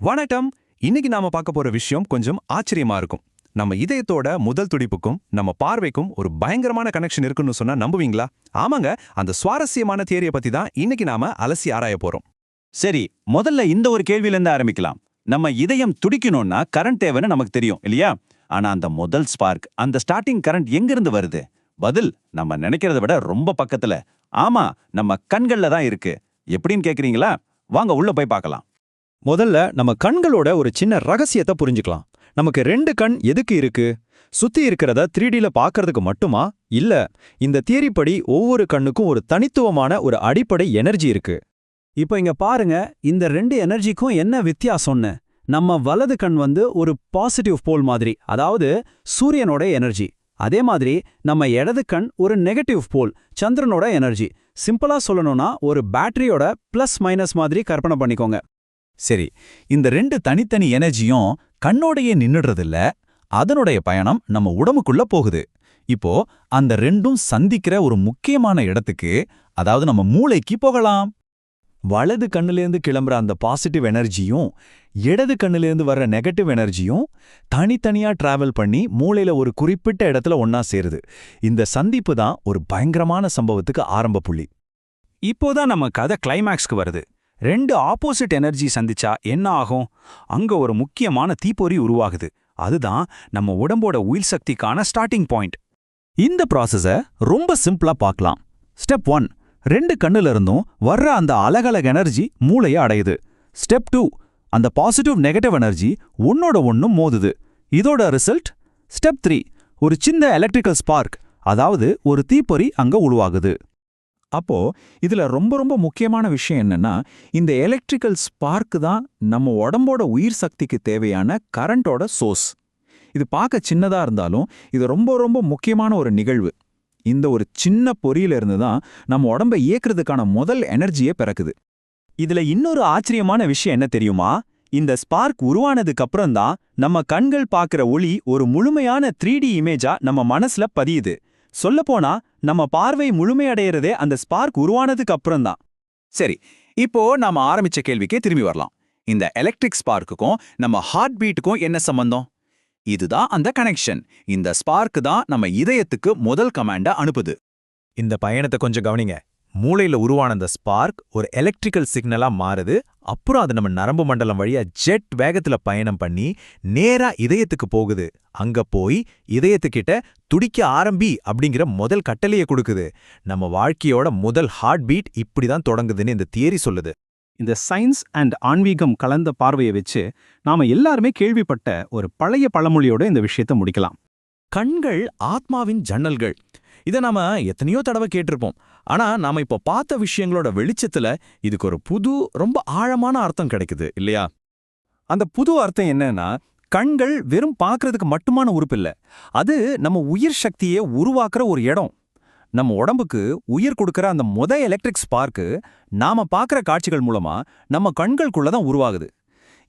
வணக்கம். இன்னைக்கு நாம பார்க்க போற விஷயம் கொஞ்சம் ஆச்சரியமா இருக்கும். நம்ம இதயத்தோட முதல் துடிப்புக்கும் நம்ம பார்வைக்கும் ஒரு பயங்கரமான கனெக்ஷன் இருக்குன்னு சொன்னா நம்புவீங்களா? ஆமாங்க, அந்த சுவாரஸ்யமான தியரியை பத்தி தான் இன்னைக்கு நாம அலசி ஆராய போறோம். சரி, முதல்ல இந்த ஒரு கேள்வியிலிருந்து ஆரம்பிக்கலாம். நம்ம இதயம் துடிக்கணும்னா கரண்ட் தேவைன்னு நமக்கு தெரியும் இல்லையா? ஆனா அந்த முதல் ஸ்பார்க், அந்த ஸ்டார்டிங் கரண்ட் எங்கிருந்து வருது? பதில் நம்ம நினைக்கிறத விட ரொம்ப பக்கத்துல. ஆமா, நம்ம கண்கள்ல தான் இருக்கு. எப்படின்னு கேக்குறீங்களா? வாங்க உள்ள போய் பார்க்கலாம். முதல்ல நம்ம கண்களோட ஒரு சின்ன ரகசியத்தை புரிஞ்சுக்கலாம். நமக்கு ரெண்டு கண் எதுக்கு இருக்கு? சுத்தி இருக்கிறத 3Dல பார்க்கறதுக்கு மட்டுமா? இல்ல, இந்த தியரி படி ஒவ்வொரு கண்ணுக்கும் ஒரு தனித்துவமான ஒரு அடிப்படை எனர்ஜி இருக்கு. இப்போ இங்க பாருங்க, இந்த ரெண்டு எனர்ஜிக்கும் என்ன வித்தியாசம்னு. நம்ம வலது கண் ஒரு பாசிட்டிவ் போல் மாதிரி, அதாவது சூரியனோட எனர்ஜி. அதே மாதிரி நம்ம இடது கண் ஒரு நெகட்டிவ் போல், சந்திரனோட எனர்ஜி. சிம்பிளா சொல்லணும்னா ஒரு பேட்டரியோட பிளஸ் மைனஸ் மாதிரி கற்பனை பண்ணிக்கோங்க. சரி, இந்த ரெண்டு தனித்தனி எனர்ஜியும் கண்ணோடையே நின்னுடுறதில்ல, அதனுடைய பயணம் நம்ம உடம்புக்குள்ள போகுது. இப்போ அந்த ரெண்டும் சந்திக்கிற ஒரு முக்கியமான இடத்துக்கு, அதாவது நம்ம மூளைக்கு போகலாம். வலது கண்ணிலேருந்து கிளம்புற அந்த பாசிட்டிவ் எனர்ஜியும் இடது கண்ணிலேருந்து வர்ற நெகட்டிவ் எனர்ஜியும் தனித்தனியா டிராவல் பண்ணி மூளையில ஒரு குறிப்பிட்ட இடத்துல ஒன்னா சேருது. இந்த சந்திப்பு தான் ஒரு பயங்கரமான சம்பவத்துக்கு ஆரம்ப புள்ளி. இப்போதான் நம்ம கதை கிளைமேக்ஸ்க்கு வருது. ரெண்டு ஆப்போசிட் எனர்ஜி சந்திச்சா என்ன ஆகும்? அங்க ஒரு முக்கியமான தீப்பொறி உருவாகுது. அதுதான் நம்ம உடம்போட உயிர் சக்திக்கான ஸ்டார்டிங் பாயிண்ட். இந்த ப்ராசஸை ரொம்ப சிம்பிளா பார்க்கலாம். ஸ்டெப் 1, ரெண்டு கண்ணுல இருந்தும் வர்ற அந்த அலகலக எனர்ஜி மூளையை அடையுது. ஸ்டெப் 2, அந்த பாசிட்டிவ் நெகட்டிவ் எனர்ஜி ஒன்னோட ஒன்னும் மோதுது. இதோட ரிசல்ட் ஸ்டெப் 3, ஒரு சின்ன எலக்ட்ரிக்கல் ஸ்பார்க், அதாவது ஒரு தீப்பொறி அங்க உருவாகுது. அப்போ இதுல ரொம்ப முக்கியமான விஷயம் என்னன்னா, இந்த எலக்ட்ரிக்கல் ஸ்பார்க் தான் நம்ம உடம்போட உயிர் சக்திக்கு தேவையான கரண்டோட சோர்ஸ். இது பார்க்க சின்னதா இருந்தாலும் இது ரொம்ப முக்கியமான ஒரு நிகழ்வு. இந்த ஒரு சின்ன பொறியிலிருந்து தான் நம்ம உடம்பை இயக்குறதுக்கான முதல் எனர்ஜியே பிறக்குது. இதுல இன்னொரு ஆச்சரியமான விஷயம் என்ன தெரியுமா? இந்த ஸ்பார்க் உருவானதுக்கு அப்புறம் தான் நம்ம கண்கள் பார்க்கிற ஒளி ஒரு முழுமையான 3D இமேஜா நம்ம மனசுல பதியுது. சொல்லப்போனா நம்ம பார்வை முழுமையடைகிறதே அந்த ஸ்பார்க் உருவானதுக்கு அப்புறம் தான். சரி, இப்போ நாம ஆரம்பிச்ச கேள்விக்கே திரும்பி வரலாம். இந்த எலக்ட்ரிக் ஸ்பார்க்குக்கும் நம்ம ஹார்ட் பீட்டுக்கும் என்ன சம்பந்தம்? இதுதான் அந்த கனெக்ஷன். இந்த ஸ்பார்க் தான் நம்ம இதயத்துக்கு முதல் கமாண்ட அனுப்புது. இந்த பயணத்தை கொஞ்சம் கவனிங்க. மூளையில உருவான அந்த ஸ்பார்க் ஒரு எலக்ட்ரிக்கல் சிக்னலா மாறுது. அப்புறம் அது நம்ம நரம்பு மண்டலம் வழியா ஜெட் வேகத்துல பயணம் பண்ணி நேரா இதயத்துக்கு போகுது. அங்க போய் இதயத்துக்கிட்ட துடிக்க ஆரம்பி அப்படிங்கிற முதல் கட்டளையை கொடுக்குது. நம்ம வாழ்க்கையோட முதல் ஹார்ட் பீட் இப்படிதான் தொடங்குதுன்னு இந்த தியரி சொல்லுது. இந்த சயின்ஸ் அண்ட் ஆன்மீகம் கலந்த பார்வையை வச்சு நாம எல்லாருமே கேள்விப்பட்ட ஒரு பழைய பழமொழியோட இந்த விஷயத்தை முடிக்கலாம். கண்கள் ஆத்மாவின் ஜன்னல்கள். இதை நாம எத்தனையோ தடவை கேட்டிருப்போம். ஆனா நாம இப்போ பார்த்த விஷயங்களோட வெளிச்சத்துல இதுக்கு ஒரு புது ரொம்ப ஆழமான அர்த்தம் கிடைக்குது இல்லையா? அந்த புது அர்த்தம் என்னன்னா, கண்கள் வெறும் பார்க்கறதுக்கு மட்டுமான உறுப்பு இல்ல, அது நம்ம உயிர் சக்தியை உருவாக்குற ஒரு இடம். நம்ம உடம்புக்கு உயிர் கொடுக்கற அந்த எலக்ட்ரிக் ஸ்பார்க்கு நாம பார்க்கற காட்சிகள் மூலமா நம்ம கண்களுக்குள்ளதான் உருவாகுது.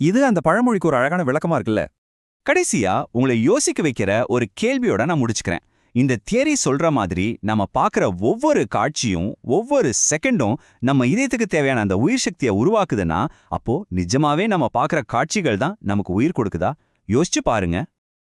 இது அந்த பழமொழிக்கு ஒரு அழகான விளக்கமா இருக்குல்ல. கடைசியா உங்களை யோசிக்க வைக்கிற ஒரு கேள்வியோட நான் முடிச்சுக்கிறேன். இந்த தியரி சொல்ற மாதிரி நம்ம பார்க்குற ஒவ்வொரு காட்சியும் ஒவ்வொரு செகண்டும் நம்ம இதயத்துக்கு தேவையான அந்த உயிர் சக்தியை உருவாக்குதுன்னா, அப்போ நிஜமாவே நம்ம பார்க்குற காட்சிகள் தான் நமக்கு உயிர் கொடுக்குதா? யோசிச்சு பாருங்க.